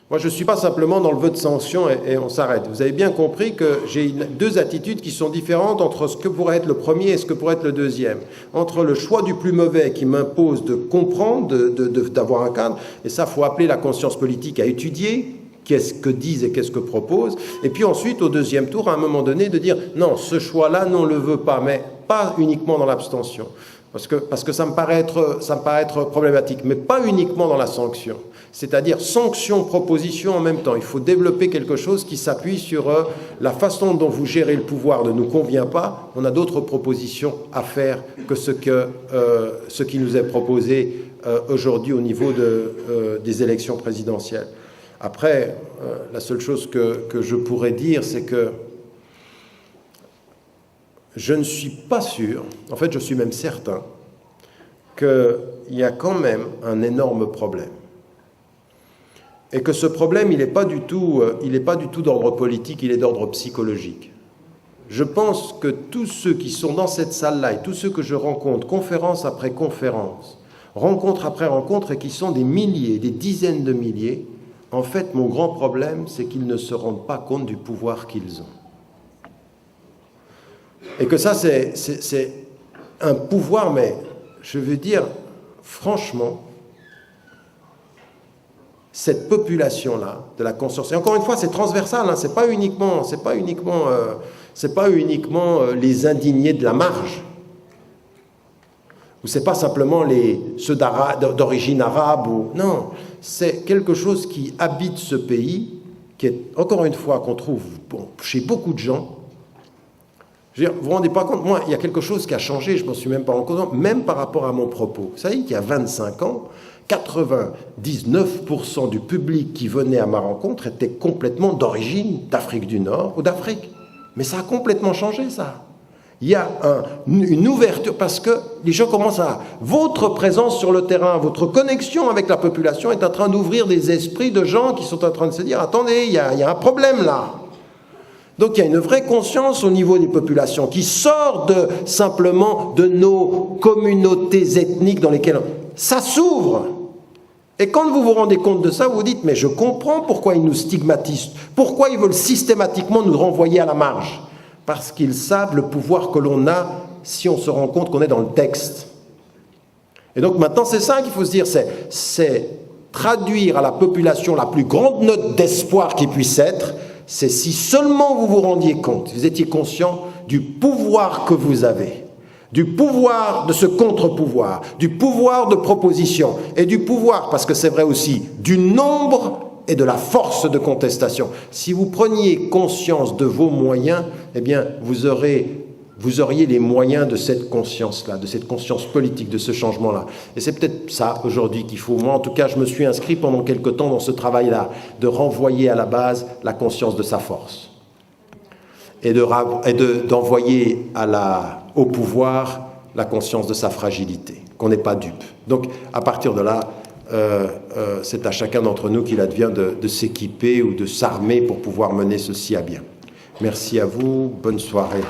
Moi, je ne suis pas simplement dans le vœu de sanction et on s'arrête. Vous avez bien compris que j'ai deux attitudes qui sont différentes entre ce que pourrait être le premier et ce que pourrait être le deuxième. Entre le choix du plus mauvais qui m'impose de comprendre, d'avoir un cadre, et ça, il faut appeler la conscience politique à étudier, qu'est-ce que disent et qu'est-ce que proposent, et puis ensuite, au deuxième tour, à un moment donné, de dire non, ce choix-là, non, on ne le veut pas, mais pas uniquement dans l'abstention. Parce que ça me paraît être problématique, mais pas uniquement dans la sanction. C'est-à-dire sanction, proposition en même temps. Il faut développer quelque chose qui s'appuie sur la façon dont vous gérez le pouvoir ne nous convient pas. On a d'autres propositions à faire que ce qui nous est proposé aujourd'hui au niveau des élections présidentielles. Après, la seule chose que je pourrais dire, c'est que je ne suis pas sûr, en fait je suis même certain, qu'il y a quand même un énorme problème. Et que ce problème, il n'est pas du tout d'ordre politique, il est d'ordre psychologique. Je pense que tous ceux qui sont dans cette salle-là et tous ceux que je rencontre, conférence après conférence, rencontre après rencontre, et qui sont des milliers, des dizaines de milliers, en fait, mon grand problème, c'est qu'ils ne se rendent pas compte du pouvoir qu'ils ont. Et que ça, c'est un pouvoir, mais je veux dire, franchement, cette population-là, de la conscience, et encore une fois, c'est transversal, hein, c'est pas uniquement les indignés de la marge, ou c'est pas simplement ceux d'origine arabe, non, c'est quelque chose qui habite ce pays, qui est, encore une fois, qu'on trouve chez beaucoup de gens. Je veux dire, vous ne vous rendez pas compte, moi, il y a quelque chose qui a changé, je ne m'en suis même pas rendu compte, même par rapport à mon propos. Vous savez qu'il y a 25 ans, 99% du public qui venait à ma rencontre était complètement d'origine d'Afrique du Nord ou d'Afrique. Mais ça a complètement changé, ça. Il y a une ouverture, parce que les gens commencent à... Votre présence sur le terrain, votre connexion avec la population est en train d'ouvrir des esprits de gens qui sont en train de se dire « Attendez, il y a un problème là ». Donc il y a une vraie conscience au niveau des populations qui sort simplement de nos communautés ethniques dans lesquelles ça s'ouvre. Et quand vous vous rendez compte de ça, vous vous dites, mais je comprends pourquoi ils nous stigmatisent, pourquoi ils veulent systématiquement nous renvoyer à la marge. Parce qu'ils savent le pouvoir que l'on a si on se rend compte qu'on est dans le texte. Et donc maintenant, c'est ça qu'il faut se dire, c'est traduire à la population la plus grande note d'espoir qui puisse être, c'est si seulement vous vous rendiez compte, vous étiez conscient du pouvoir que vous avez, du pouvoir de ce contre-pouvoir, du pouvoir de proposition et du pouvoir, parce que c'est vrai aussi, du nombre et de la force de contestation. Si vous preniez conscience de vos moyens, eh bien, vous auriez les moyens de cette conscience-là, de cette conscience politique, de ce changement-là. Et c'est peut-être ça, aujourd'hui, qu'il faut. Moi, en tout cas, je me suis inscrit pendant quelque temps dans ce travail-là, de renvoyer à la base la conscience de sa force. Et d'envoyer au pouvoir la conscience de sa fragilité, qu'on n'est pas dupe. Donc, à partir de là, c'est à chacun d'entre nous qu'il advient de s'équiper ou de s'armer pour pouvoir mener ceci à bien. Merci à vous, bonne soirée.